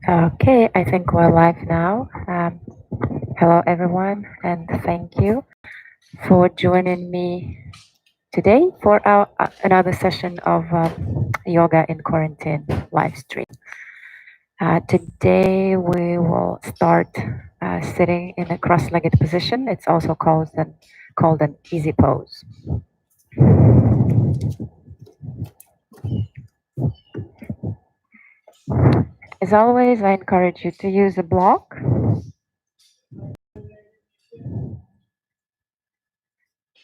Okay, I think we're live now. Hello, everyone, and thank you for joining me today for our another session of Yoga in Quarantine live stream. Today we will start sitting in a cross-legged position. It's also called an easy pose. As always, I encourage you to use a block.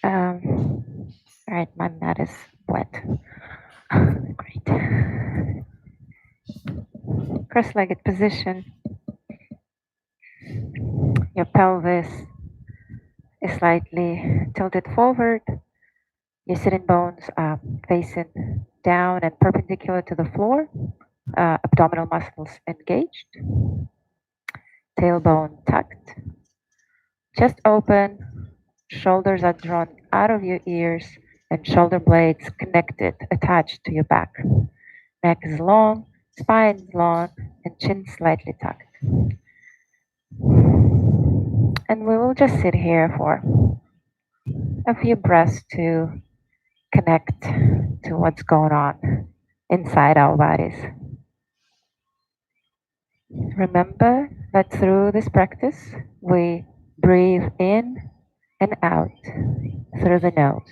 All right, my mat is wet. Great. Cross-legged position. Your pelvis is slightly tilted forward. Your sitting bones are facing down and perpendicular to the floor. Abdominal muscles engaged. Tailbone tucked. Chest open. Shoulders are drawn out of your ears and shoulder blades connected, attached to your back. Neck is long, spine is long, and chin slightly tucked. And we will just sit here for a few breaths to connect to what's going on inside our bodies. Remember that through this practice, we breathe in and out through the nose.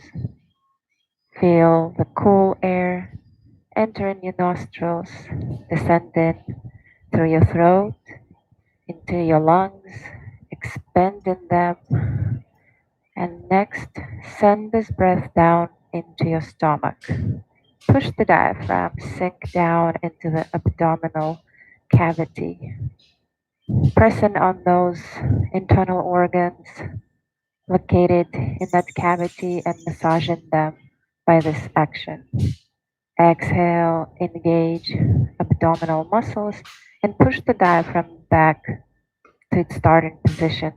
Feel the cool air entering your nostrils, descending through your throat into your lungs, expanding them. And next, send this breath down into your stomach. Push the diaphragm, sink down into the abdominal cavity, pressing on those internal organs located in that cavity and massaging them by this action. Exhale, engage abdominal muscles and push the diaphragm back to its starting position.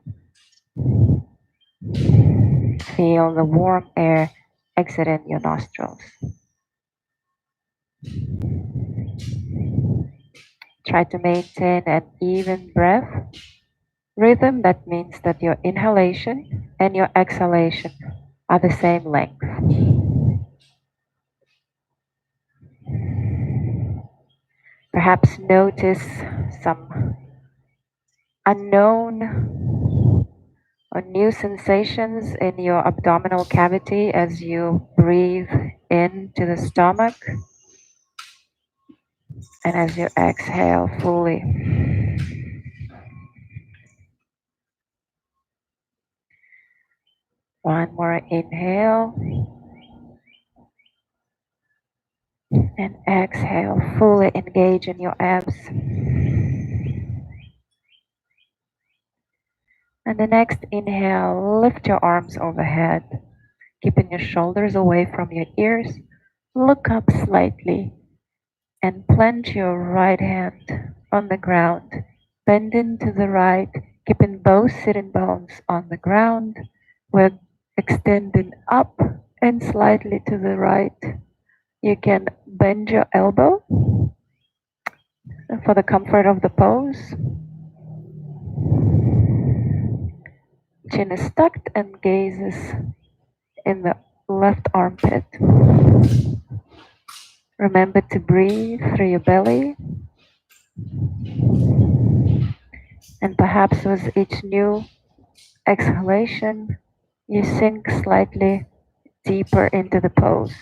Feel the warm air exiting your nostrils. Try to maintain an even breath rhythm. That means that your inhalation and your exhalation are the same length. Perhaps notice some unknown or new sensations in your abdominal cavity as you breathe into the stomach and as you exhale fully. One more inhale and exhale, fully engage in your abs. And the next inhale, lift your arms overhead, keeping your shoulders away from your ears. Look up slightly and plant your right hand on the ground, bending to the right, keeping both sitting bones on the ground. We're extending up and slightly to the right. You can bend your elbow for the comfort of the pose. Chin is tucked and gazes in the left armpit. Remember to breathe through your belly. And perhaps with each new exhalation, you sink slightly deeper into the pose.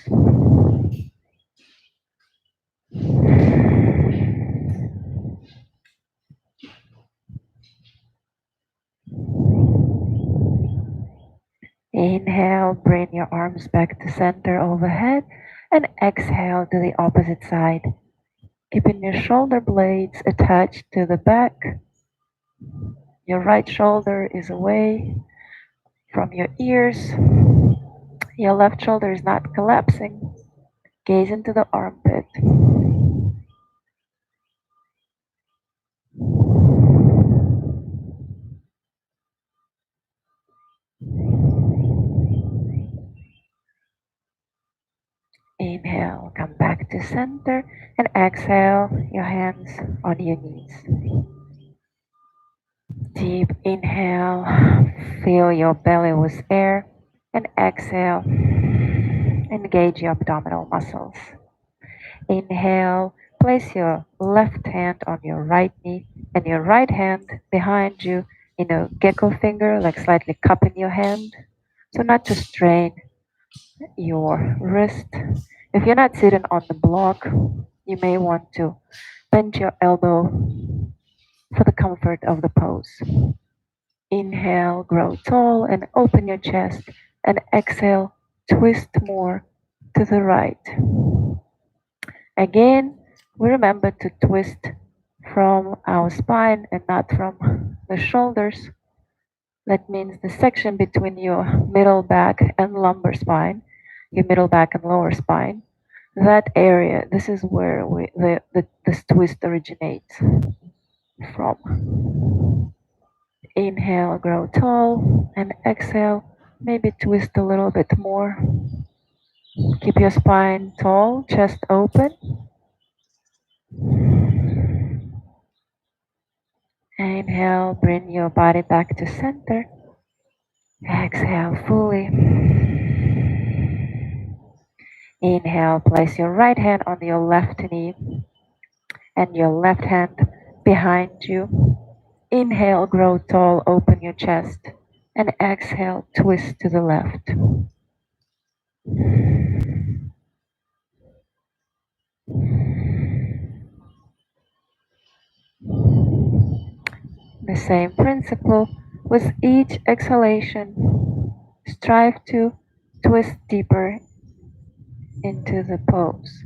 Inhale, bring your arms back to center overhead, and exhale to the opposite side, keeping your shoulder blades attached to the back. Your right shoulder is away from your ears. Your left shoulder is not collapsing. Gaze into the armpit. Inhale, come back to center, and exhale, your hands on your knees. Deep inhale, fill your belly with air, and exhale, engage your abdominal muscles. Inhale, place your left hand on your right knee and your right hand behind you in a gecko finger, like slightly cupping your hand, so not to strain your wrist. If you're not sitting on the block, you may want to bend your elbow for the comfort of the pose. Inhale, grow tall and open your chest, and exhale, twist more to the right. Again, we remember to twist from our spine and not from the shoulders. That means the section between your middle back and lumbar spine, your middle back and lower spine. That area, this is where this twist originates from. Inhale, grow tall, and exhale, maybe twist a little bit more. Keep your spine tall, chest open. Inhale, bring your body back to center. Exhale fully. Inhale, place your right hand on your left knee and your left hand behind you. Inhale, grow tall, open your chest. And exhale, twist to the left. The same principle with each exhalation. Strive to twist deeper into the pose.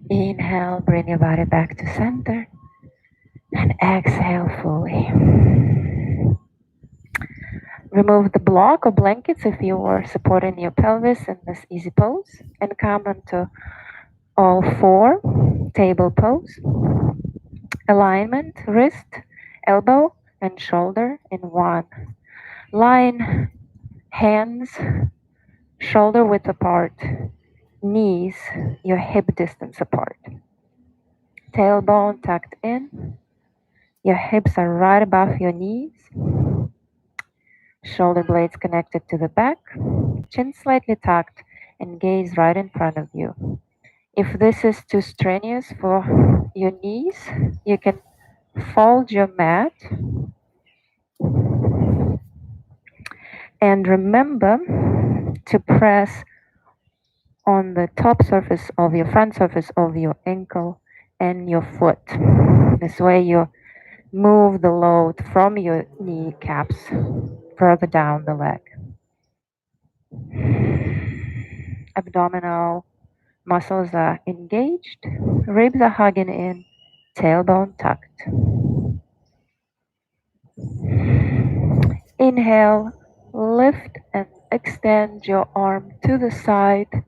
Inhale, bring your body back to center. And exhale fully. Remove the block or blankets if you are supporting your pelvis in this easy pose. And come into all four, table pose. Alignment, wrist, elbow, and shoulder in one. Line, hands, shoulder width apart. Knees, your hip distance apart. Tailbone tucked in. Your hips are right above your knees. Shoulder blades connected to the back. Chin slightly tucked and gaze right in front of you. If this is too strenuous for your knees, you can fold your mat. And remember to press on the top surface of your front surface of your ankle and your foot. This way you move the load from your kneecaps further down the leg. Abdominal muscles are engaged, ribs are hugging in, tailbone tucked. Inhale, lift and extend your arm to the side,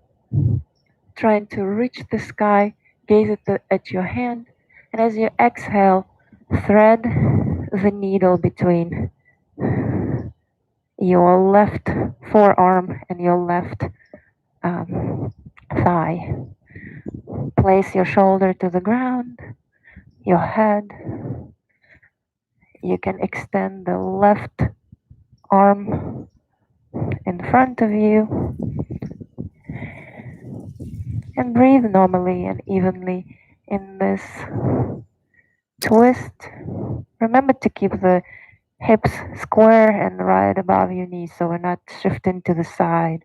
trying to reach the sky, gaze at your hand, and as you exhale, thread the needle between your left forearm and your left thigh. Place your shoulder to the ground, your head. You can extend the left arm in front of you and breathe normally and evenly in this twist. Remember to keep the hips square and right above your knees so we're not shifting to the side,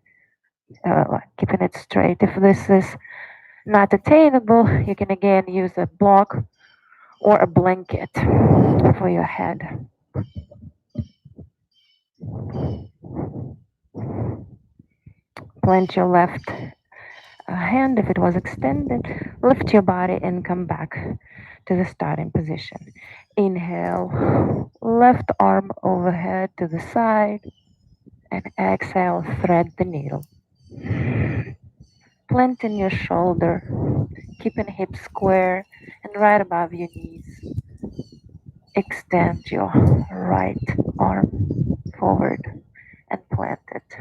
keeping it straight. If this is not attainable, you can again use a block or a blanket for your head. Plant your left hand if it was extended. Lift your body and come back to the starting position. Inhale, left arm overhead to the side, and exhale, thread the needle. Planting your shoulder, keeping hips square and right above your knees. extend your right arm forward and plant it.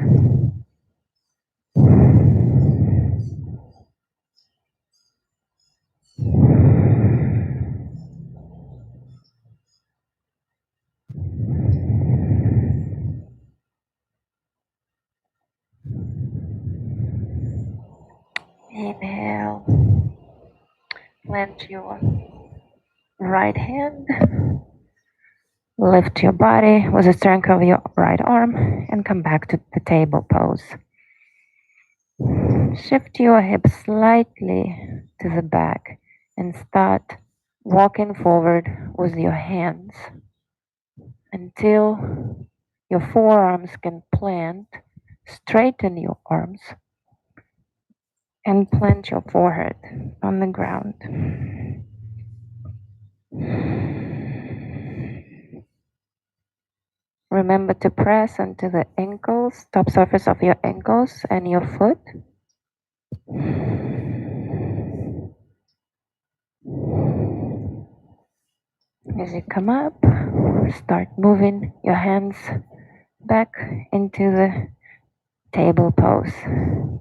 Inhale, plant your right hand, lift your body with the strength of your right arm, and come back to the table pose. Shift your hips slightly to the back and start walking forward with your hands until your forearms can plant. Straighten your arms and plant your forehead on the ground. Remember to press onto the ankles, top surface of your ankles and your foot. As you come up, start moving your hands back into the table pose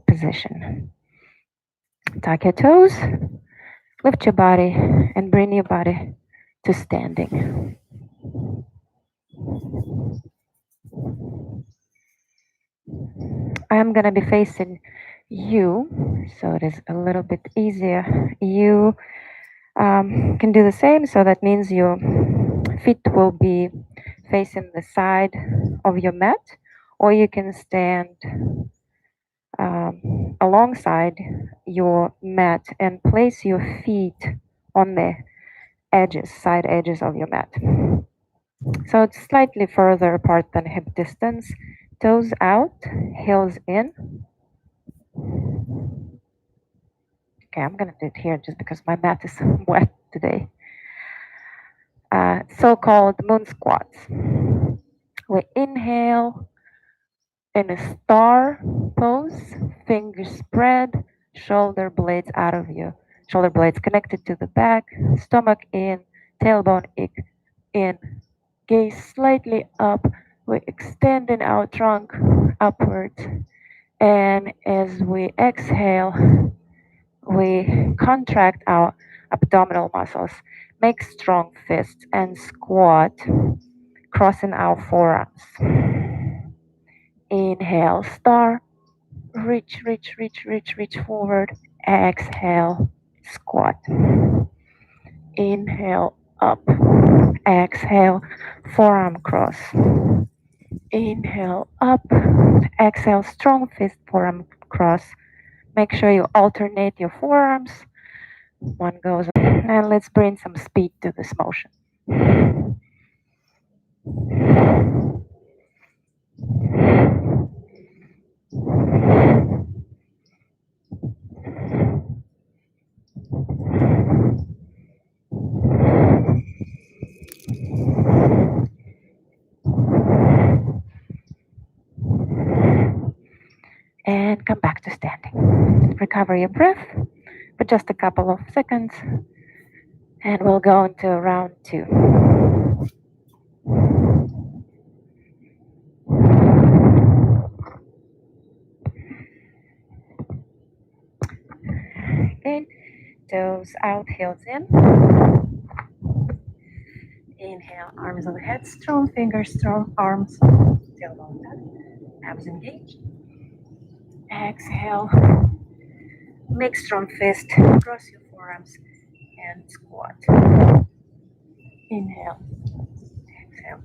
position. Tuck your toes, lift your body, and bring your body to standing. I'm gonna be facing you, so it is a little bit easier. You can do the same, so that means your feet will be facing the side of your mat, or you can stand alongside your mat and place your feet on the edges, side edges of your mat. So it's slightly further apart than hip distance. Toes out, heels in. Okay, I'm gonna do it here just because my mat is wet today. So-called moon squats. We inhale in a star pose, fingers spread, shoulder blades out of you. Shoulder blades connected to the back, stomach in, tailbone in. Gaze slightly up. We're extending our trunk upwards. And as we exhale, we contract our abdominal muscles. Make strong fists and squat, crossing our forearms. Inhale, star. Reach, reach, reach, reach, reach forward. Exhale, squat. Inhale, up. Exhale, forearm cross. Inhale, up. Exhale, strong fist, forearm cross. Make sure you alternate your forearms. One goes, and let's bring some speed to this motion. And come back to standing. Recover your breath for just a couple of seconds, and we'll go into round 2. In, toes out, heels in. Inhale, arms overhead, strong fingers, strong arms, tailbone tucked, abs engaged. Exhale, make strong fist, cross your forearms, and squat. Inhale, exhale.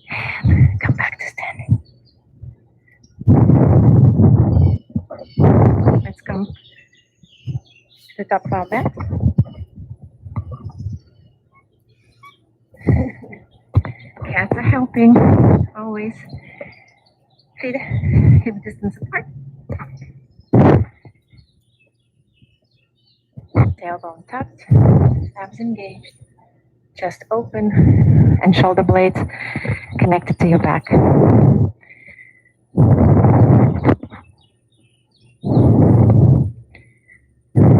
And come back to standing. Let's come to the top of our mat. keeping always feet hip distance apart, tailbone tucked, abs engaged, chest open, and shoulder blades connected to your back.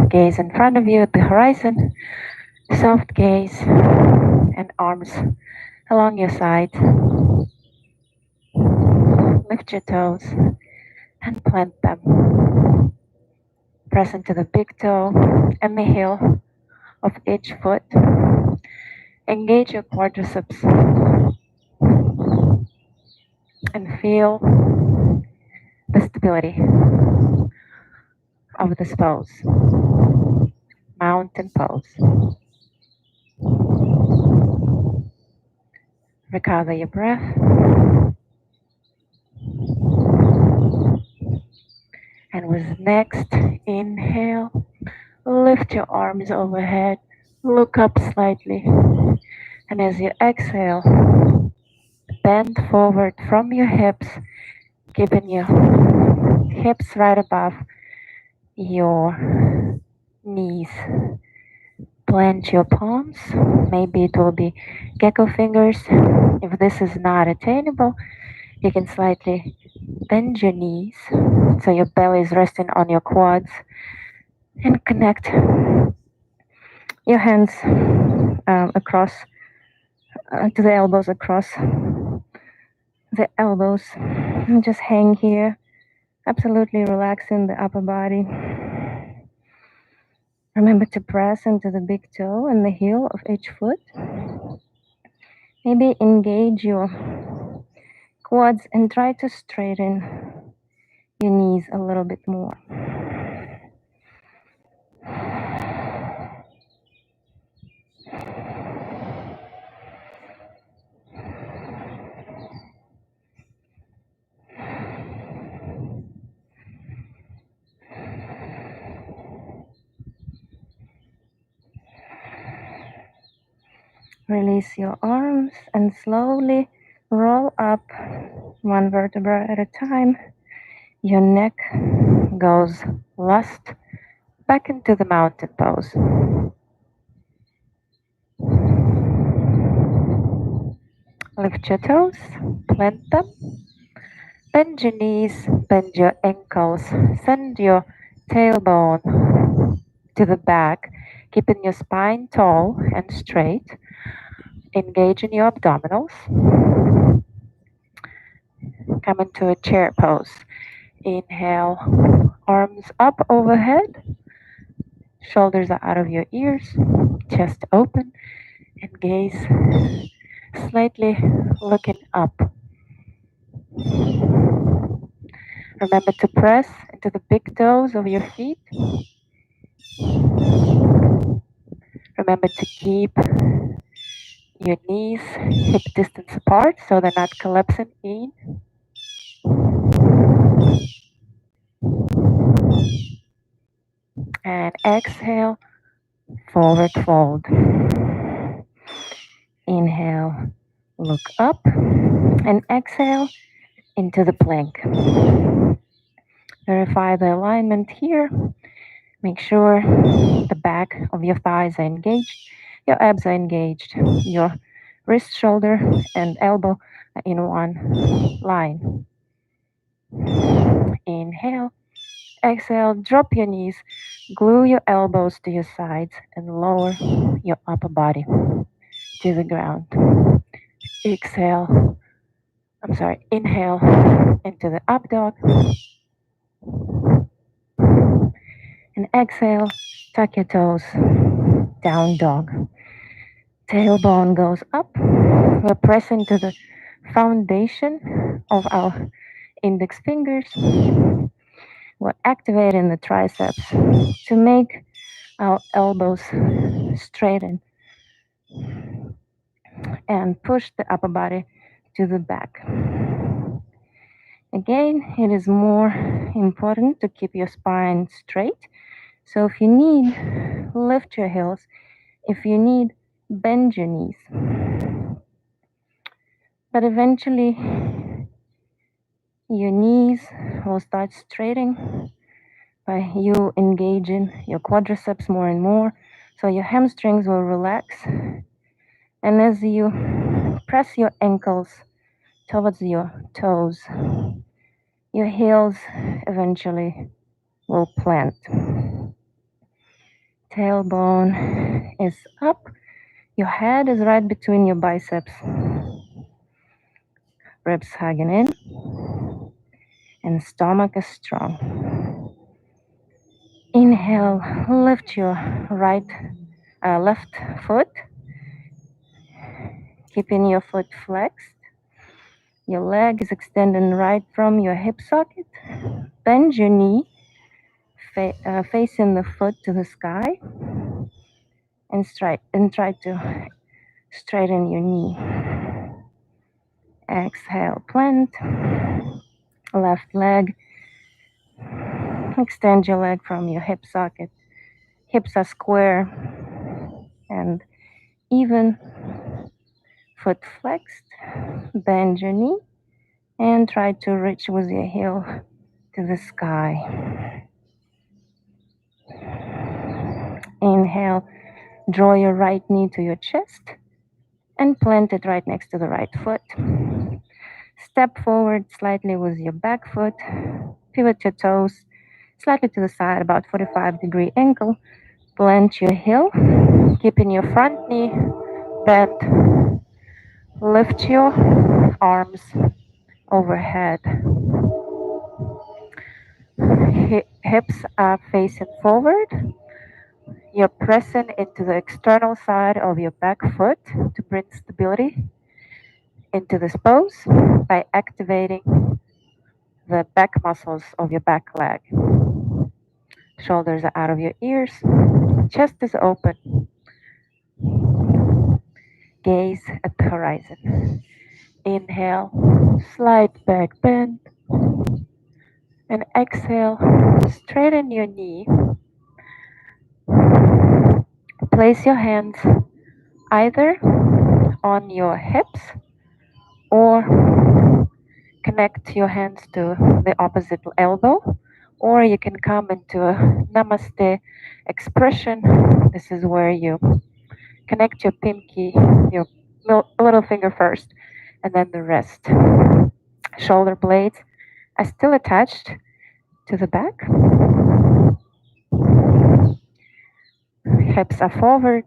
Gaze in front of you at the horizon, soft gaze, and arms along your side. Lift your toes and plant them. Press into the big toe and the heel of each foot. Engage your quadriceps and feel the stability of this pose. Mountain pose. Recover your breath. And with next inhale, lift your arms overhead, look up slightly. And as you exhale, bend forward from your hips, keeping your hips right above your knees. Plant your palms. Maybe it will be gecko fingers. If this is not attainable, you can slightly bend your knees so your belly is resting on your quads and connect your hands across to the elbows, across the elbows, and just hang here, absolutely relaxing the upper body. Remember to press into the big toe and the heel of each foot. Maybe engage your quads and try to straighten your knees a little bit more. Release your arms and slowly roll up one vertebra at a time. Your neck goes last back into the mountain pose. Lift your toes, plant them, bend your knees, bend your ankles, send your tailbone to the back, keeping your spine tall and straight. Engage in your abdominals. Come into a chair pose. Inhale, arms up overhead, shoulders are out of your ears, chest open, and gaze slightly looking up. Remember to press into the big toes of your feet. Remember to keep your knees hip distance apart so they're not collapsing in. And exhale, forward fold. Inhale, look up, and exhale into the plank. Verify the alignment here. Make sure the back of your thighs are engaged, your abs are engaged, your wrist, shoulder, and elbow are in one line. Inhale, exhale, drop your knees, glue your elbows to your sides, and lower your upper body to the ground. Inhale into the up dog. And exhale, tuck your toes, down dog. Tailbone goes up. We're pressing to the foundation of our index fingers. We're activating the triceps to make our elbows straighten and push the upper body to the back. Again, it is more important to keep your spine straight. So if you need, lift your heels. If you need, bend your knees. But eventually, your knees will start straightening by you engaging your quadriceps more and more. So your hamstrings will relax. And as you press your ankles towards your toes, your heels eventually will plant. Tailbone is up. Your head is right between your biceps. Ribs hugging in. And stomach is strong. Inhale, lift your left foot, keeping your foot flexed. Your leg is extending right from your hip socket. Bend your knee, facing the foot to the sky, and try to straighten your knee. Exhale, plant. Left leg, extend your leg from your hip socket. Hips are square and even. Foot flexed. Bend your knee and try to reach with your heel to the sky. Inhale, draw your right knee to your chest and plant it right next to the right foot. Step forward slightly with your back foot. Pivot your toes slightly to the side, about 45-degree angle. Plant your heel, keeping your front knee bent. Lift your arms overhead. Hips are facing forward. You're pressing into the external side of your back foot to bring stability into this pose by activating the back muscles of your back leg. Shoulders are out of your ears. Chest is open. Gaze at the horizon. Inhale, slight back bend. And exhale, straighten your knee. Place your hands either on your hips or connect your hands to the opposite elbow, or you can come into a namaste expression. This is where you connect your pinky, your little finger first, and then the rest. Shoulder blades are still attached to the back. Hips are forward.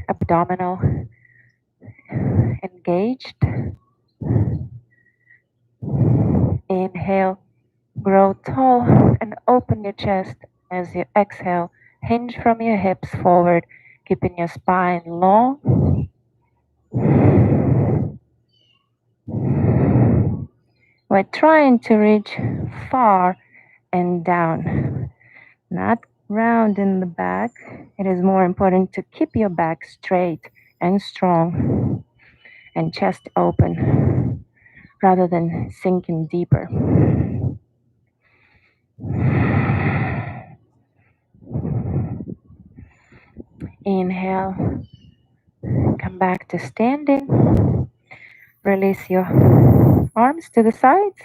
Abdominal engaged. Inhale, grow tall and open your chest as you exhale. Hinge from your hips forward, keeping your spine long. We're trying to reach far and down, not round in the back. It is more important to keep your back straight and strong and chest open rather than sinking deeper. Inhale, come back to standing. Release your arms to the sides.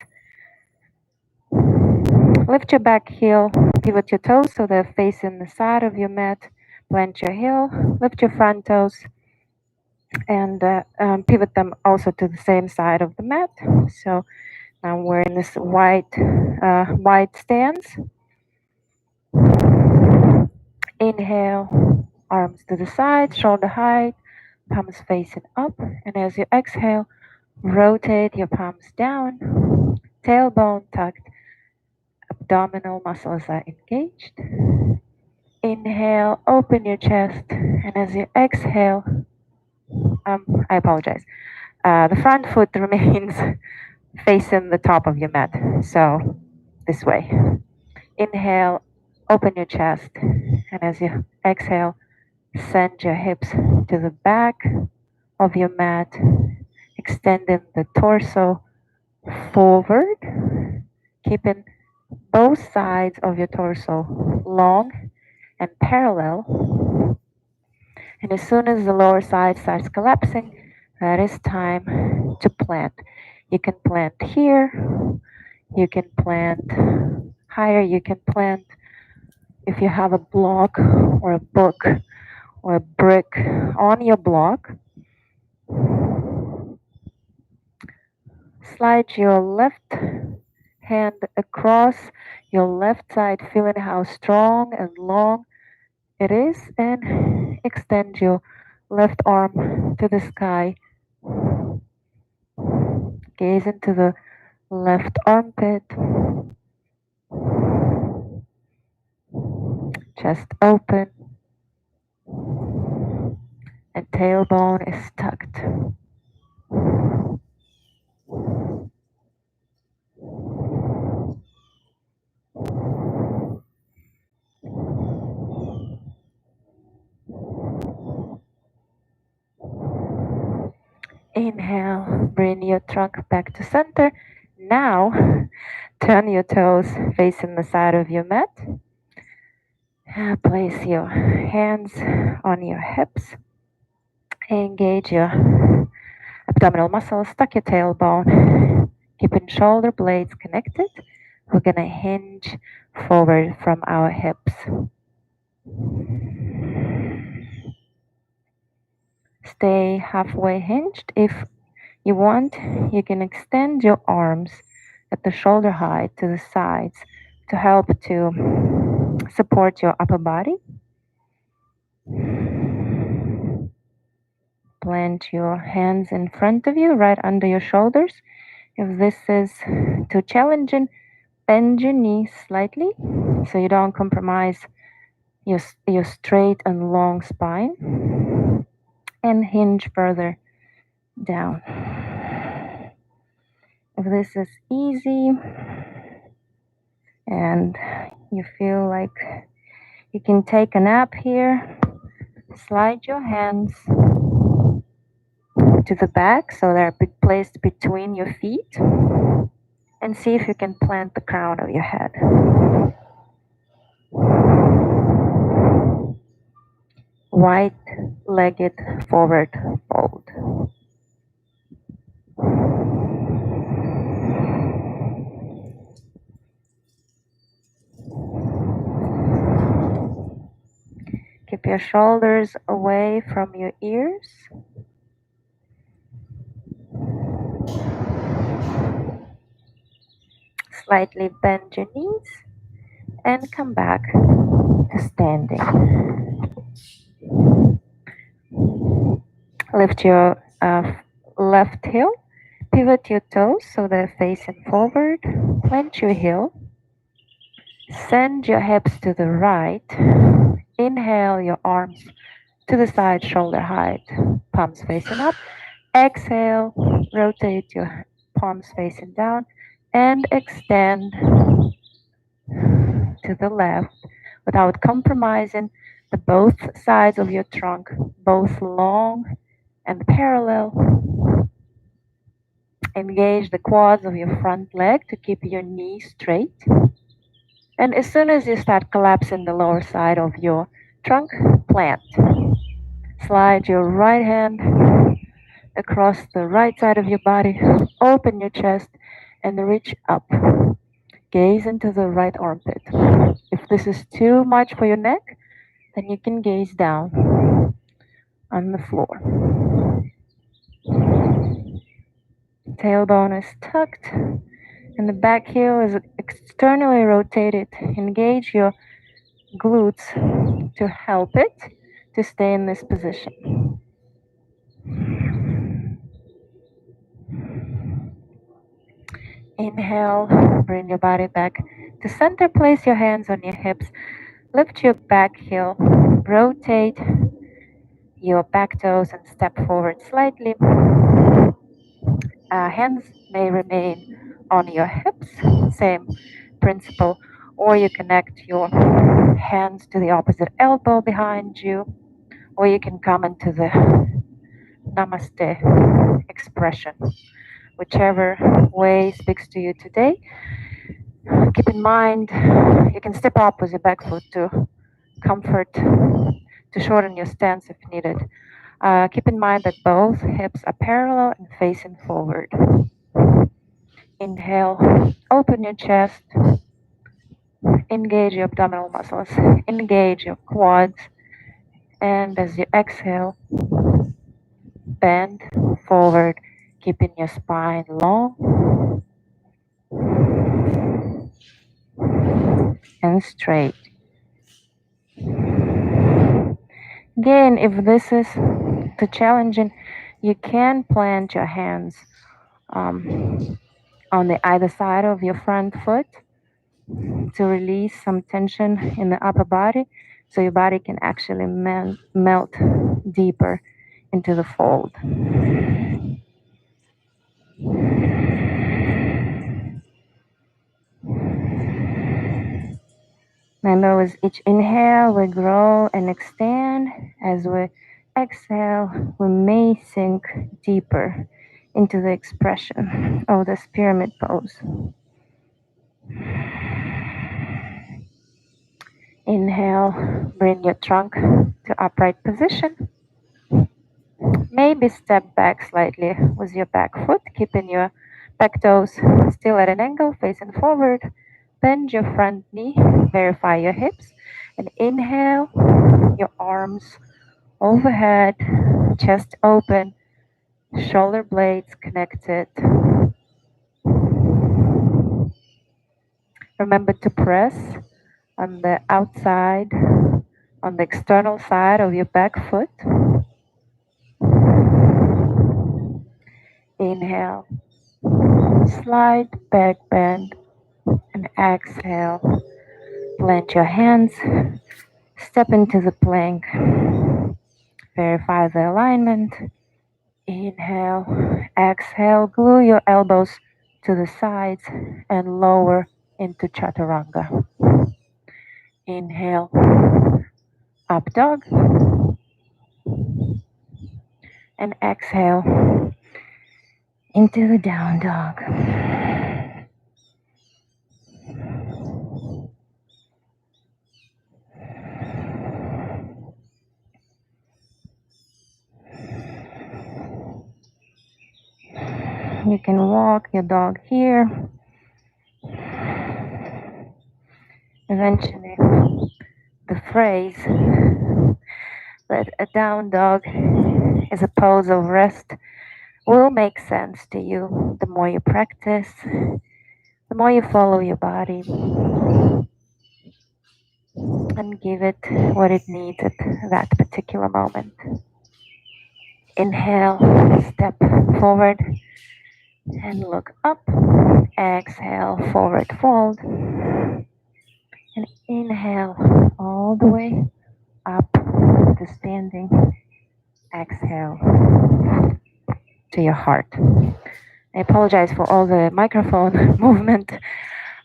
Lift your back heel, pivot your toes so they're facing the side of your mat. Plant your heel, lift your front toes, and pivot them also to the same side of the mat. So now we're in this wide stance. Inhale, arms to the side, shoulder height, palms facing up. And as you exhale, rotate your palms down, tailbone tucked, abdominal muscles are engaged. Inhale, open your chest, and as you exhale, I apologize. The front foot remains facing the top of your mat. So this way. Inhale, open your chest, and as you exhale, send your hips to the back of your mat, extending the torso forward, keeping both sides of your torso long and parallel. And as soon as the lower side starts collapsing, That is time to plant. You can plant here, you can plant higher, you can plant if you have a block or a book or a brick on your block. Slide your left hand across your left side, feeling how strong and long it is, and extend your left arm to the sky. Gaze into the left armpit, chest open, and tailbone is tucked. Inhale, bring your trunk back to center. Now, turn your toes facing the side of your mat. Place your hands on your hips. Engage your abdominal muscles. Tuck your tailbone. Keeping shoulder blades connected. We're gonna hinge forward from our hips. Stay halfway hinged. If you want, you can extend your arms at the shoulder height to the sides to help to support your upper body. Plant your hands in front of you, right under your shoulders. If this is too challenging, bend your knees slightly so you don't compromise your straight and long spine, and hinge further down. If this is easy and you feel like you can take a nap here, slide your hands to the back so they're placed between your feet, and see if you can plant the crown of your head. Wide-legged forward fold. Keep your shoulders away from your ears. Slightly bend your knees and come back to standing. Lift your left heel. Pivot your toes so they're facing forward. Clench your heel. Send your hips to the right. Inhale your arms to the side, shoulder height, palms facing up. Exhale, rotate your palms facing down and extend to the left without compromising the both sides of your trunk, both long and parallel. Engage the quads of your front leg to keep your knees straight. And as soon as you start collapsing the lower side of your trunk, plant. Slide your right hand across the right side of your body. Open your chest and reach up. Gaze into the right armpit. If this is too much for your neck, then you can gaze down on the floor. Tailbone is tucked and the back heel is externally rotated. Engage your glutes to help it to stay in this position. Inhale, bring your body back to center. Place your hands on your hips. Lift your back heel. Rotate your back toes and step forward slightly. Hands may remain on your hips, same principle, or you connect your hands to the opposite elbow behind you, or you can come into the namaste expression. Whichever way speaks to you today. Keep in mind, you can step up with your back foot to comfort, to shorten your stance if needed. Keep in mind that both hips are parallel and facing forward. Inhale, open your chest, engage your abdominal muscles, engage your quads, and as you exhale, bend forward, keeping your spine long and straight. Again, if this is too challenging, you can plant your hands on the either side of your front foot to release some tension in the upper body so your body can actually melt deeper into the fold. Remember, with each inhale, we grow and extend. As we exhale, we may sink deeper into the expression of this pyramid pose. Inhale, bring your trunk to upright position. Maybe step back slightly with your back foot, keeping your back toes still at an angle, facing forward. Bend your front knee, verify your hips, and inhale, your arms overhead, chest open, shoulder blades connected. Remember to press on the outside, on the external side of your back foot. Inhale, slight back bend, and exhale. Plant your hands, step into the plank. Verify the alignment. Inhale, exhale, glue your elbows to the sides and lower into chaturanga. Inhale, up dog, and exhale into the down dog. You can walk your dog here. Eventually, the phrase that a down dog is a pose of rest will make sense to you the more you practice, the more you follow your body and give it what it needs at that particular moment. Inhale, step forward and look up. Exhale, forward fold. And inhale all the way up to standing. Exhale to your heart. I apologize for all the microphone movement.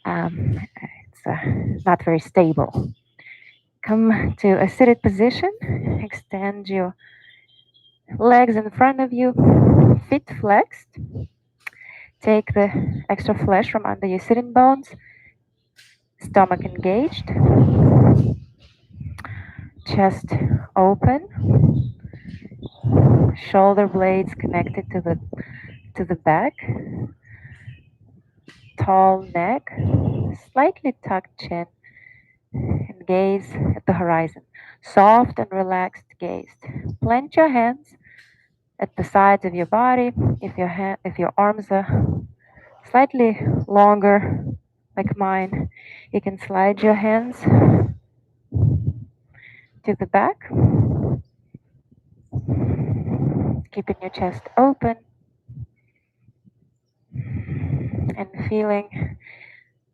It's not very stable. Come to a seated position. Extend your legs in front of you, feet flexed. Take the extra flesh from under your sitting bones, stomach engaged, chest open, shoulder blades connected to the back, tall neck, slightly tucked chin, and gaze at the horizon. Soft and relaxed gaze. Plant your hands at the sides of your body. If your arms are slightly longer, like mine, you can slide your hands to the back, keeping your chest open and feeling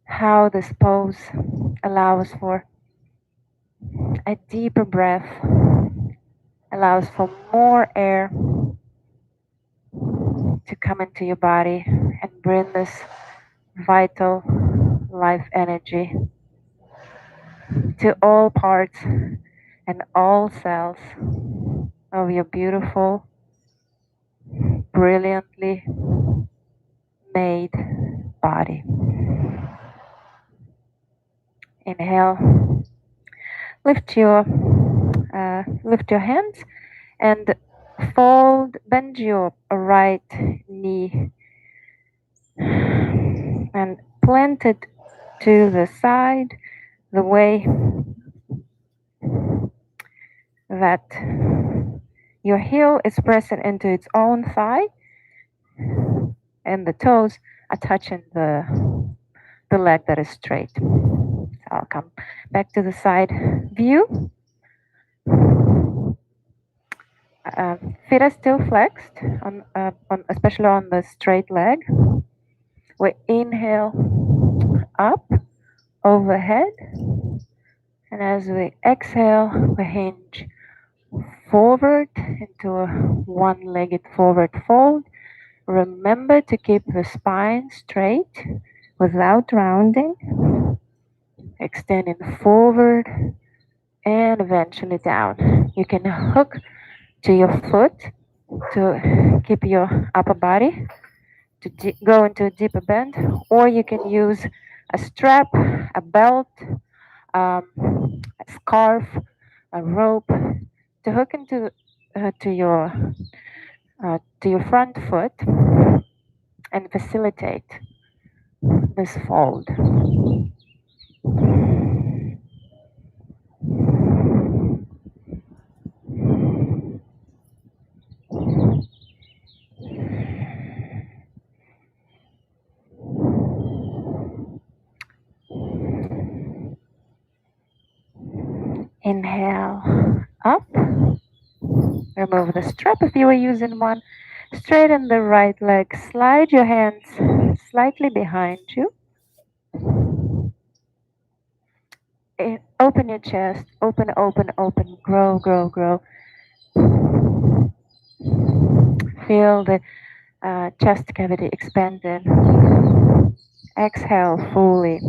how this pose allows for a deeper breath, allows for more air to come into your body and bring this vital life energy to all parts and all cells of your beautiful, brilliantly made body. Inhale, lift your hands and Bend your right knee and plant it to the side the way that your heel is pressing into its own thigh and the toes are touching the leg that is straight. So I'll come back to the side view. Feet are still flexed, especially on the straight leg. We inhale up, overhead, and as we exhale, we hinge forward into a one-legged forward fold. Remember to keep the spine straight without rounding, extending forward and eventually down. You can hook to your foot to keep your upper body to go into a deeper bend, or you can use a strap, a belt, a scarf, a rope to hook into to your front foot and facilitate this fold. Inhale up. Remove the strap if you were using one. Straighten the right leg. Slide your hands slightly behind you. Open your chest. Open, open, open. Grow, grow, grow. Feel the chest cavity expanded. Exhale fully.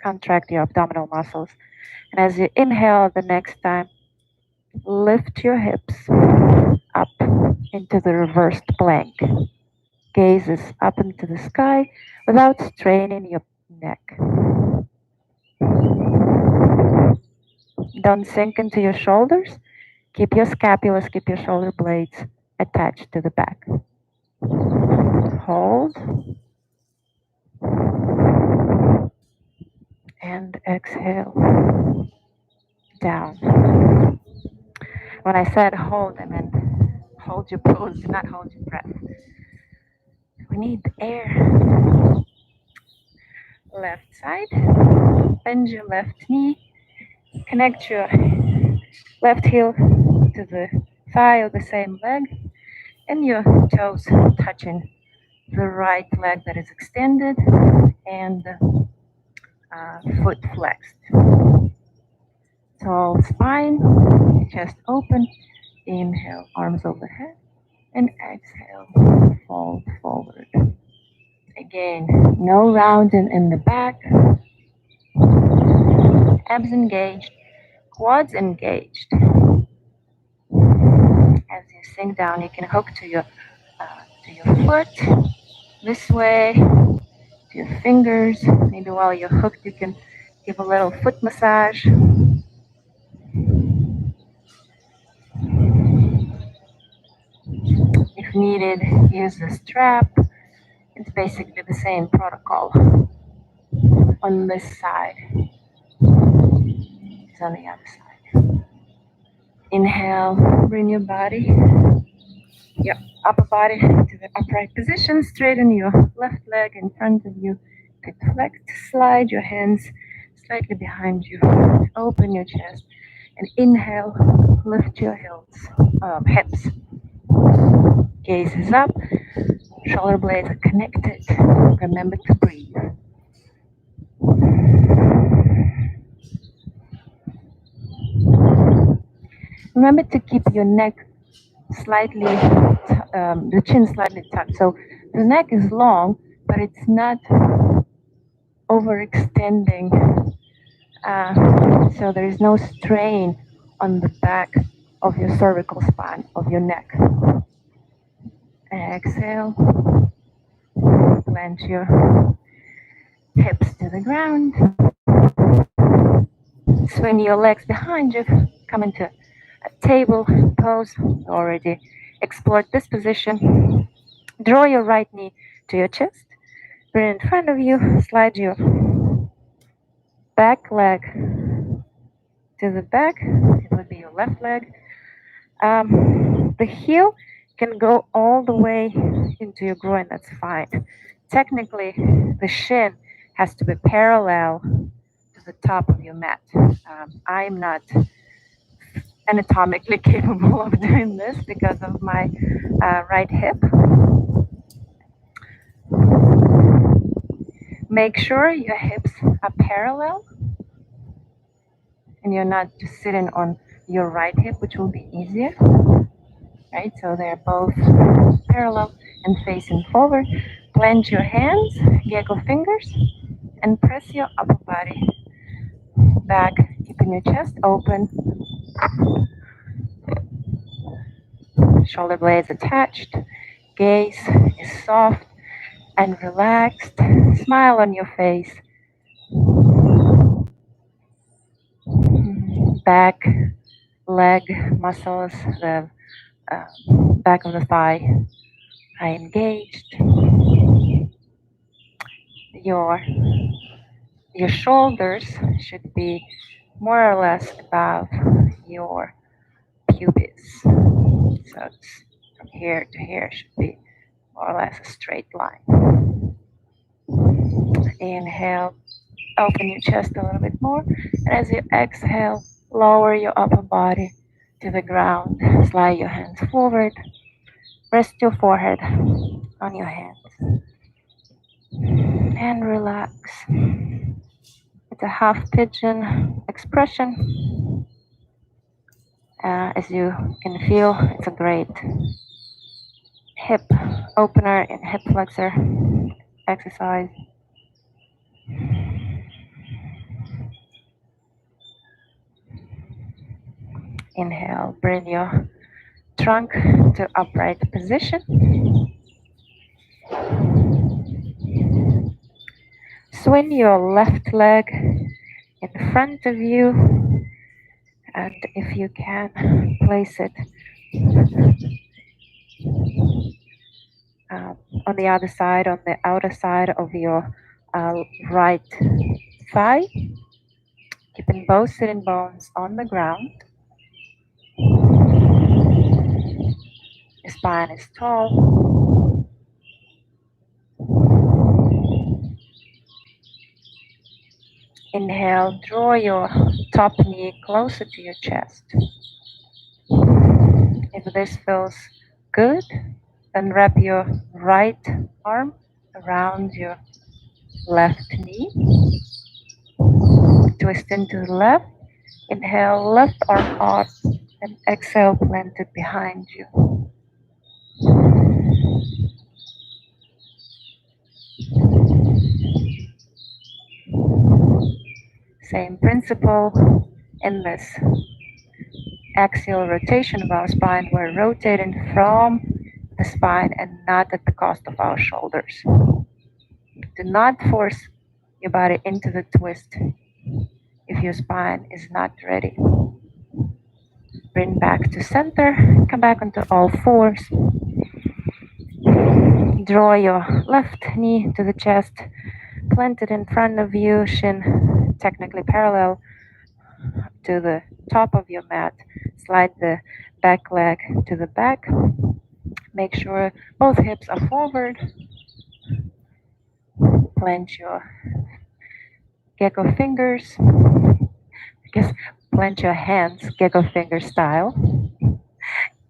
Contract your abdominal muscles. And as you inhale the next time, lift your hips up into the reversed plank. Gaze is up into the sky without straining your neck. Don't sink into your shoulders. Keep your scapulas, keep your shoulder blades attached to the back. Hold. And exhale. Down. When I said hold, I meant hold your pose, do not hold your breath. We need air. Left side. Bend your left knee. Connect your left heel to the thigh of the same leg, and your toes touching the right leg that is extended and foot flexed. Tall spine, chest open. Inhale, arms overhead, and exhale, fold forward. Again, no rounding in the back. Abs engaged, quads engaged. As you sink down, you can hook to your foot this way, to your fingers. Maybe while you're hooked, you can give a little foot massage. If needed, use the strap. It's basically the same protocol on this side as on the other side. Inhale, bring your body, your upper body to the upright position. Straighten your left leg in front of you. Reflect, slide your hands slightly behind you. Open your chest and inhale, lift your hips. Gaze is up, shoulder blades are connected. Remember to breathe. Remember to keep your neck slightly, the chin slightly tucked. So the neck is long, but it's not overextending. So there is no strain on the back of your cervical spine, of your neck. Exhale, plant your hips to the ground. Swing your legs behind you, come into table pose. We already explored this position. Draw your right knee to your chest. Bring it in front of you. Slide your back leg to the back. It would be your left leg. The heel can go all the way into your groin. That's fine. Technically, the shin has to be parallel to the top of your mat. I'm not anatomically capable of doing this because of my right hip. Make sure your hips are parallel and you're not just sitting on your right hip, which will be easier, right? So they're both parallel and facing forward. Plant your hands, gecko fingers, and press your upper body back, keeping your chest open, shoulder blades attached. Gaze is soft and relaxed. Smile on your face. Back, leg muscles, the uh, back of the thigh are engaged. Your your shoulders should be more or less above your pubis. So it's from here to here should be more or less a straight line. Inhale, open your chest a little bit more. And as you exhale, lower your upper body to the ground. Slide your hands forward. Rest your forehead on your hands. And relax. It's a half pigeon expression. As you can feel, it's a great hip opener and hip flexor exercise. Inhale, bring your trunk to upright position. Swing your left leg in front of you, and if you can, place it on the other side, on the outer side of your right thigh, keeping both sitting bones on the ground. Your spine is tall. Inhale, draw your top knee closer to your chest. If this feels good, then wrap your right arm around your left knee. Twist into the left. Inhale, left arm up, and exhale, plant it behind you. Same principle in this axial rotation of our spine. We're rotating from the spine and not at the cost of our shoulders. Do not force your body into the twist if your spine is not ready. Bring back to center, come back onto all fours. Draw your left knee to the chest, plant it in front of you, shin technically parallel to the top of your mat. Slide the back leg to the back. Make sure both hips are forward. Plant your gecko fingers. I guess plant your hands gecko finger style.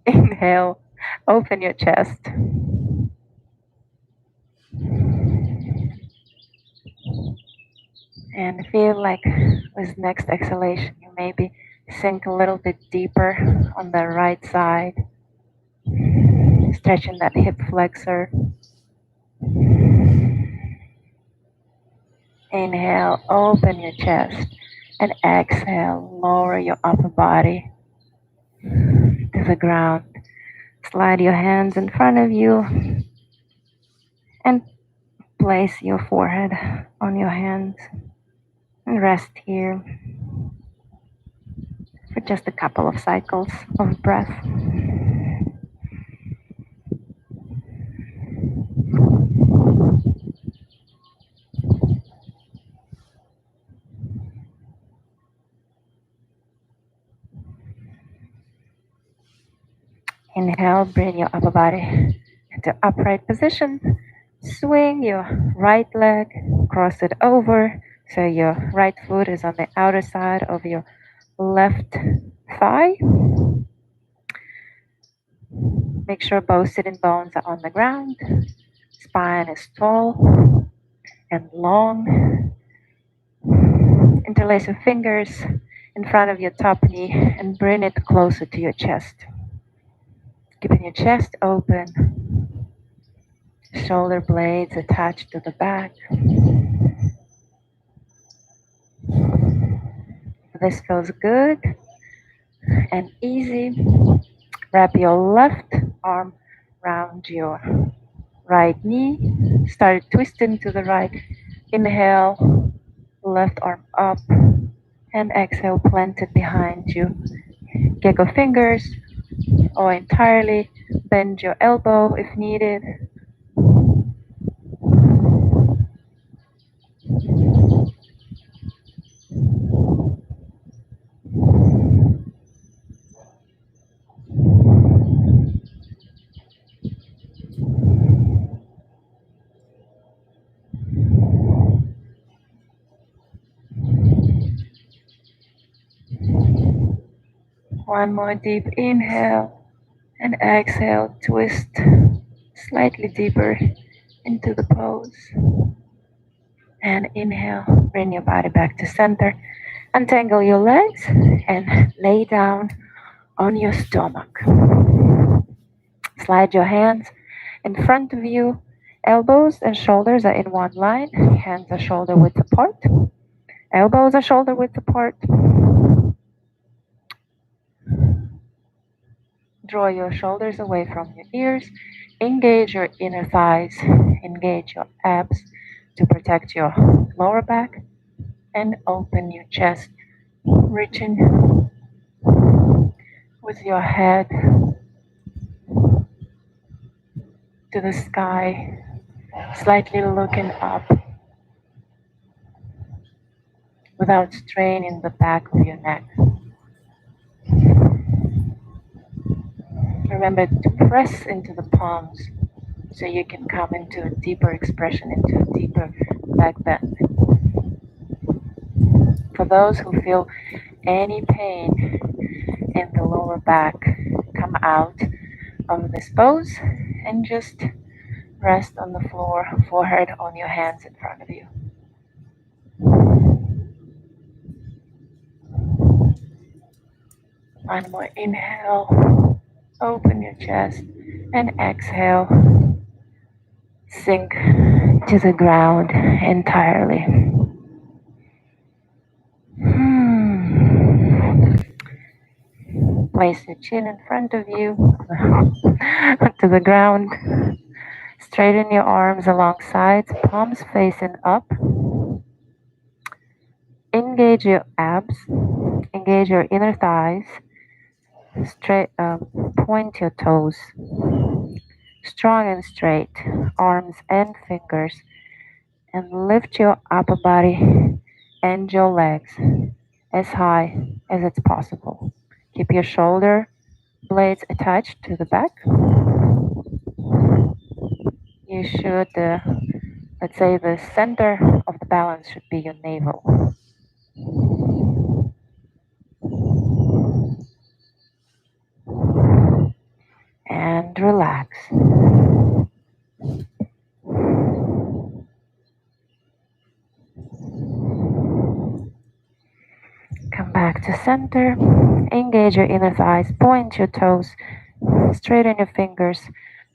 Inhale, open your chest. And feel like with next exhalation, you maybe sink a little bit deeper on the right side, stretching that hip flexor. Inhale, open your chest, and exhale, lower your upper body to the ground. Slide your hands in front of you and place your forehead on your hands and rest here for Just a couple of cycles of breath. Inhale, bring your upper body into upright position. Swing your right leg, cross it over so your right foot is on the outer side of your left thigh. Make sure both sitting bones are on the ground. Spine is tall and long. Interlace your fingers in front of your top knee and bring it closer to your chest. Keeping your chest open, shoulder blades attached to the back. If this feels good and easy, wrap your left arm around your right knee. Start twisting to the right. Inhale, left arm up, and exhale, plant it behind you. Gecko fingers, or entirely bend your elbow if needed. One more deep inhale and exhale, twist slightly deeper into the pose. And inhale, bring your body back to center. Untangle your legs and lay down on your stomach. Slide your hands in front of you. Elbows and shoulders are in one line. Hands are shoulder width apart. Elbows are shoulder width apart. Draw your shoulders away from your ears. Engage your inner thighs. Engage your abs to protect your lower back. And open your chest, reaching with your head to the sky, slightly looking up without straining the back of your neck. Remember to press into the palms so you can come into a deeper expression, into a deeper back bend. For those who feel any pain in the lower back, come out of this pose and just rest on the floor, forehead on your hands in front of you. One more inhale, open your chest, and exhale, sink to the ground entirely. Place your chin in front of you to the ground. Straighten your arms along sides, palms facing up. Engage your abs, engage your inner thighs. Straight, point your toes. Strong and straight, arms and fingers, and lift your upper body and your legs as high as it's possible. Keep your shoulder blades attached to the back. You should, let's say, the center of the balance should be your navel. And relax. Come back to center. Engage your inner thighs. Point your toes. Straighten your fingers.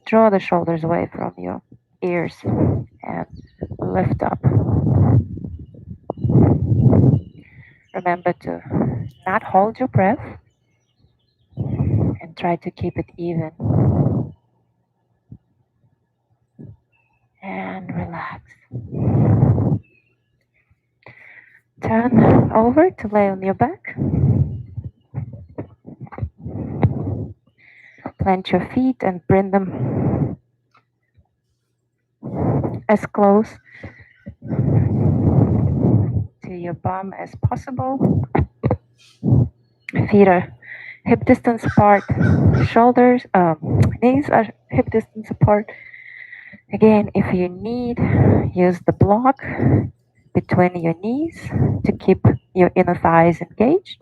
Draw the shoulders away from your ears. And lift up. Remember to not hold your breath. And try to keep it even. And relax. Turn over to lay on your back. Plant your feet and bring them as close to your bum as possible. Feet are hip distance apart. Shoulders, knees are hip distance apart. Again, if you need, use the block between your knees to keep your inner thighs engaged.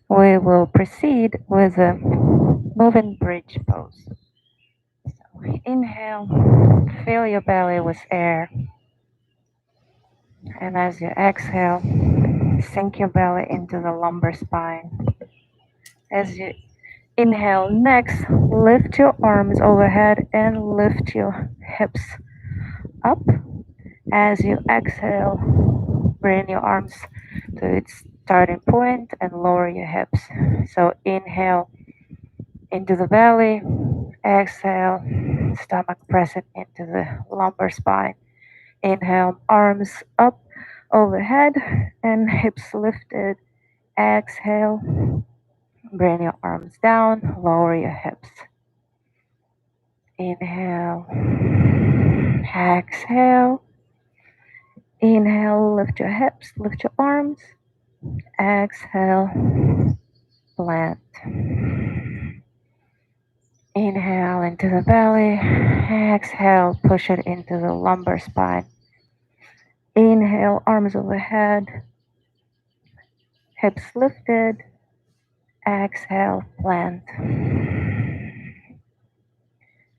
We will proceed with a moving bridge pose. So inhale, fill your belly with air, and as you exhale, sink your belly into the lumbar spine. As you inhale, next, lift your arms overhead and lift your hips up. As you exhale, bring your arms to its starting point and lower your hips. So inhale into the belly, exhale, stomach pressing into the lumbar spine. Inhale, arms up overhead and hips lifted. Exhale, bring your arms down, lower your hips. Inhale, exhale. Inhale, lift your hips, lift your arms. Exhale, plant. Inhale into the belly. Exhale, push it into the lumbar spine. Inhale, arms overhead, hips lifted. Exhale, plant.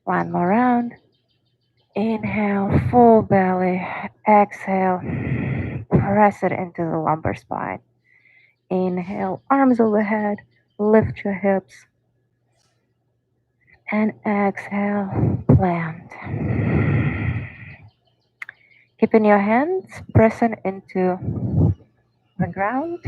One more round. Inhale, full belly. Exhale, press it into the lumbar spine. Inhale, arms overhead, lift your hips. And exhale, plant. Keeping your hands pressing into the ground.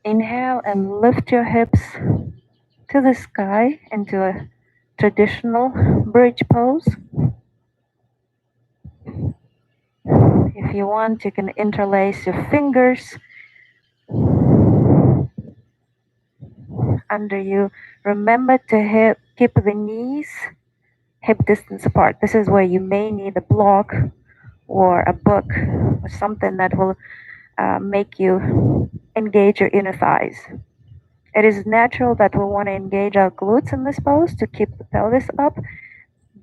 Inhale and lift your hips to the sky into a traditional bridge pose. If you want, you can interlace your fingers under you. Remember to keep the knees hip distance apart. This is where you may need a block or a book or something that will make you engage your inner thighs. It is natural that we want to engage our glutes in this pose to keep the pelvis up,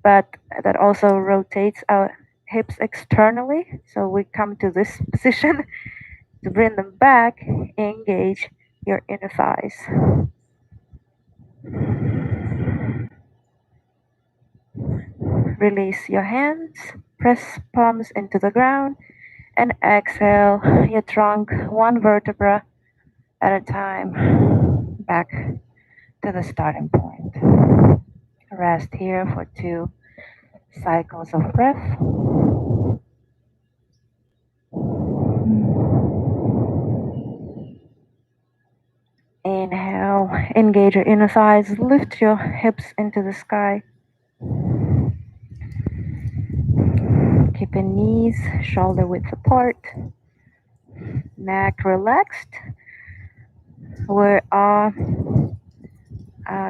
but that also rotates our hips externally. So we come to this position to bring them back, engage your inner thighs. Release your hands, press palms into the ground, and exhale your trunk one vertebra at a time back to the starting point. Rest here for 2 cycles of breath. Inhale, engage your inner thighs, lift your hips into the sky. Keeping knees shoulder width apart, neck relaxed. We are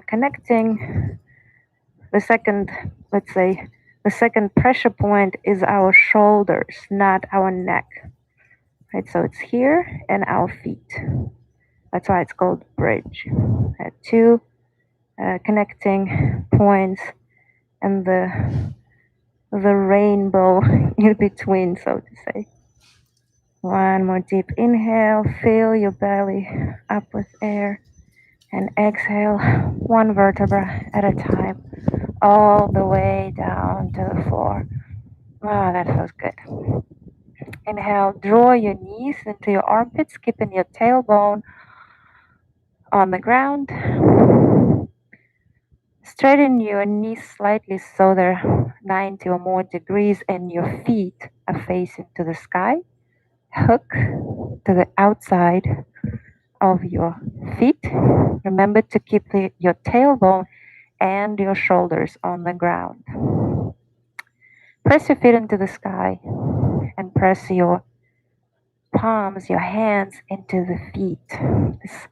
connecting the second, let's say, the second pressure point is our shoulders, not our neck. Right, so it's here and our feet. That's why it's called bridge. 2 connecting points and the rainbow in between, so to say. One more deep inhale, fill your belly up with air, and exhale one vertebra at a time, all the way down to the floor. Wow, that feels good. Inhale, draw your knees into your armpits, keeping your tailbone on the ground. Straighten your knees slightly so they're 90 or more degrees and your feet are facing to the sky. Hook to the outside of your feet. Remember to keep your tailbone and your shoulders on the ground. Press your feet into the sky and press your palms, your hands into the feet. This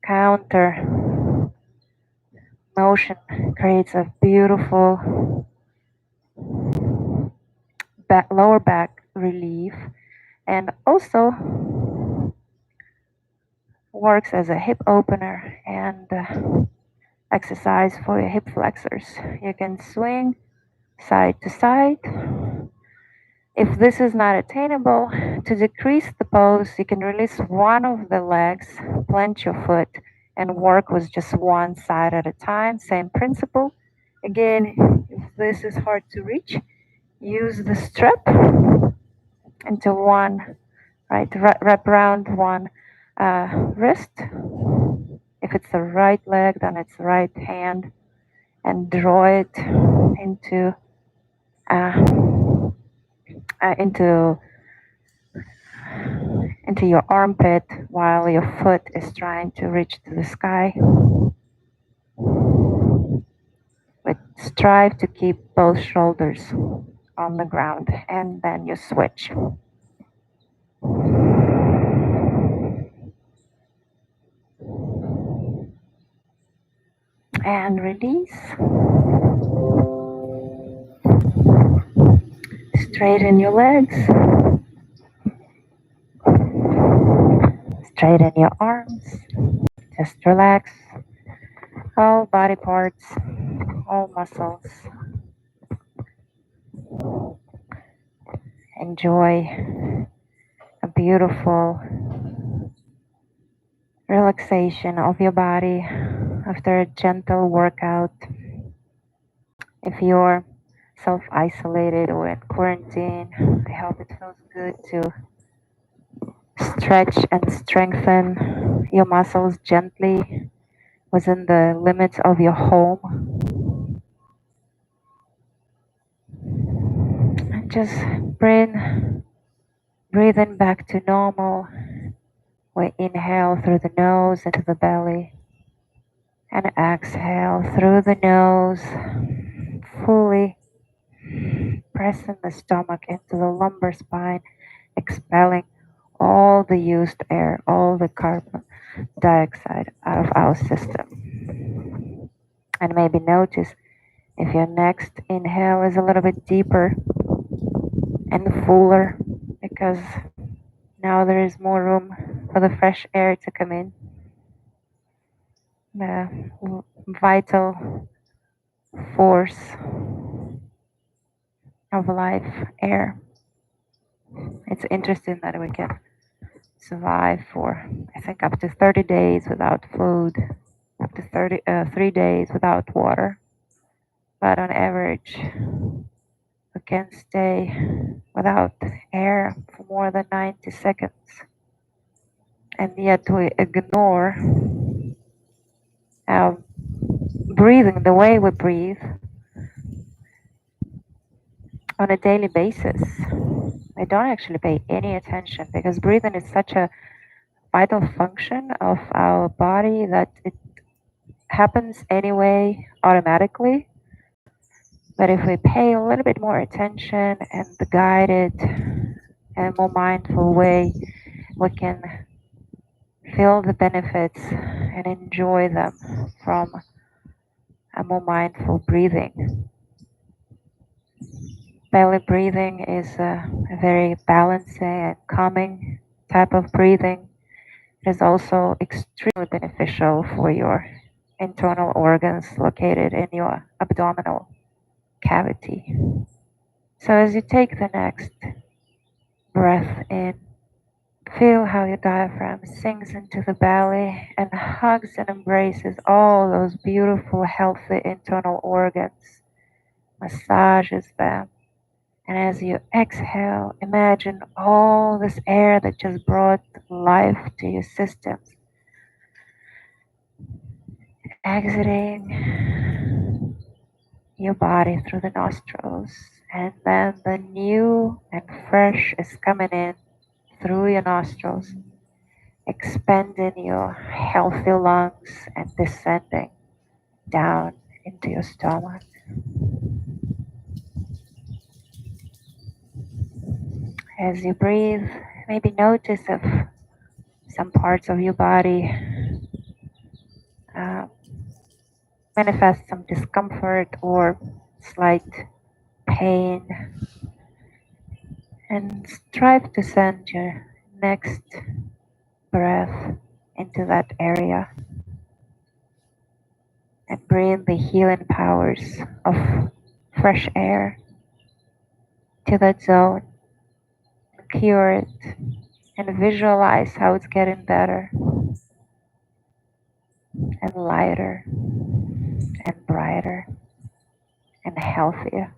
counter motion creates a beautiful lower back relief and also works as a hip opener and exercise for your hip flexors. You can swing side to side. If this is not attainable, to decrease the pose, you can release one of the legs, plant your foot, and work with just one side at a time. Same principle. Again, if this is hard to reach, use the strap into one, right? Wrap around one wrist. If it's the right leg, then it's right hand, and draw it into uh, into your armpit while your foot is trying to reach to the sky. But strive to keep both shoulders on the ground, and then you switch. And release. Straighten your legs. Straighten your arms. Just relax all body parts, all muscles. Enjoy a beautiful relaxation of your body after a gentle workout. If you're self-isolated or in quarantine, I hope it feels good to stretch and strengthen your muscles gently within the limits of your home. And just breathing back to normal. We inhale through the nose into the belly and exhale through the nose, fully pressing the stomach into the lumbar spine, expelling all the used air, all the carbon dioxide out of our system. And maybe notice if your next inhale is a little bit deeper and fuller, because now there is more room for the fresh air to come in. The vital force of life, air. It's interesting that we can survive for, I think, up to 30 days without food, up to 3 days without water. But on average, we can stay without air for more than 90 seconds. And yet we ignore our breathing, the way we breathe on a daily basis. We don't actually pay any attention because breathing is such a vital function of our body that it happens anyway automatically. But if we pay a little bit more attention and guide it in a more mindful way, we can feel the benefits and enjoy them from a more mindful breathing. Belly breathing is a very balancing and calming type of breathing. It is also extremely beneficial for your internal organs located in your abdominal cavity. So as you take the next breath in, feel how your diaphragm sinks into the belly and hugs and embraces all those beautiful, healthy internal organs, massages them. And as you exhale, imagine all this air that just brought life to your systems exiting your body through the nostrils. And then the new and fresh is coming in through your nostrils, expanding your healthy lungs and descending down into your stomach. As you breathe, Maybe notice if some parts of your body uh, manifest some discomfort or slight pain, and strive to send your next breath into that area and bring the healing powers of fresh air to that zone, cure it, and visualize how it's getting better and lighter and brighter and healthier.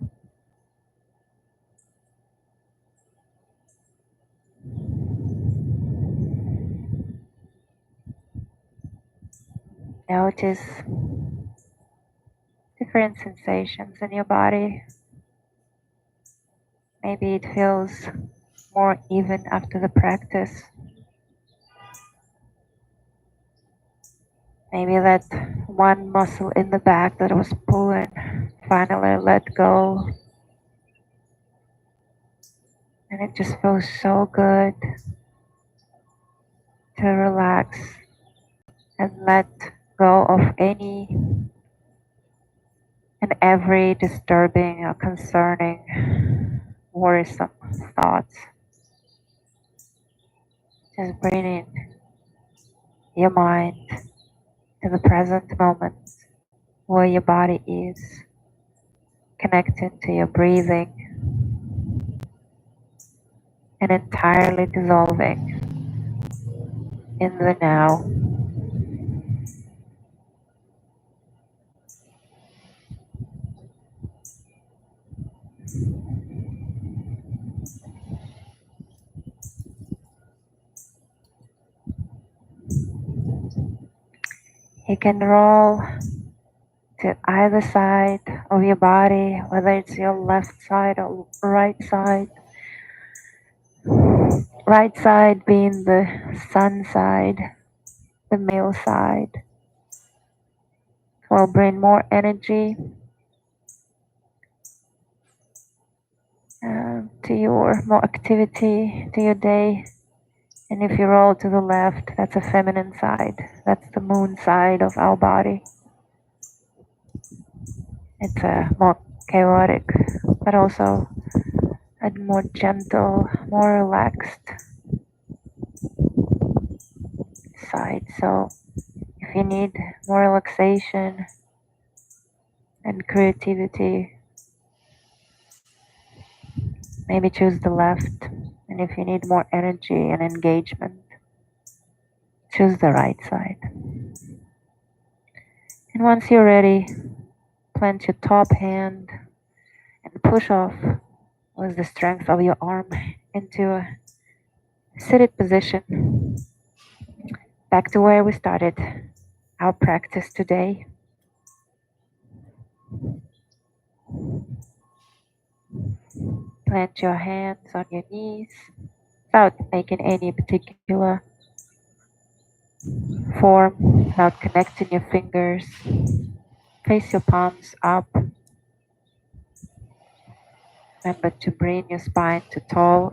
Notice different sensations in your body. Maybe it feels more even after the practice. Maybe that one muscle in the back that was pulling finally let go, and it just feels so good to relax and let go of any and every disturbing or concerning, worrisome thoughts. Just bringing your mind to the present moment where your body is, connected to your breathing, and entirely dissolving in the now. You can roll to either side of your body, whether it's your left side or right side. Right side being the sun side, the male side, will bring more energy to your more activity to your day. And if you roll to the left, that's a feminine side. That's the moon side of our body. It's a more chaotic, but also a more gentle, more relaxed side. So if you need more relaxation and creativity, maybe choose the left. And if you need more energy and engagement, choose the right side. And once you're ready, plant your top hand and push off with the strength of your arm into a seated position. Back to where we started our practice today. Plant your hands on your knees without making any particular form, without connecting your fingers. Place your palms up. Remember to bring your spine to tall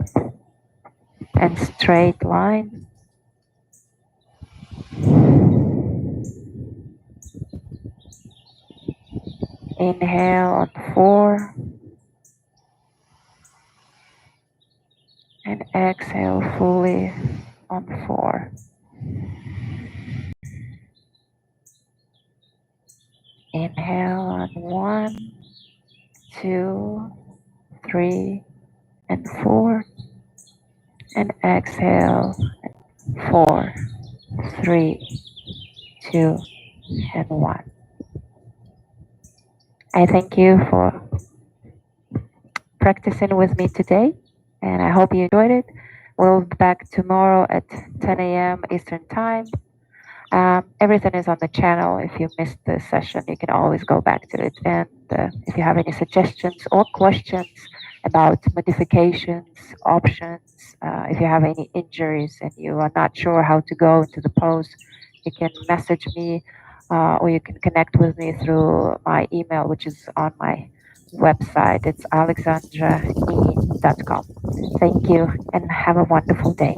and straight line. Inhale on 4 and exhale fully on 4. Inhale on 1, 2, 3, and 4. And exhale 4, 3, 2, and 1. I thank you for practicing with me today, and I hope you enjoyed it. We'll be back tomorrow at 10 a.m. Eastern Time. Everything is on the channel. If you missed the session, you can always go back to it. And if you have any suggestions or questions about modifications, options, if you have any injuries and you are not sure how to go into the pose, you can message me or you can connect with me through my email, which is on my website. It's alexandrae.com. Thank you and have a wonderful day.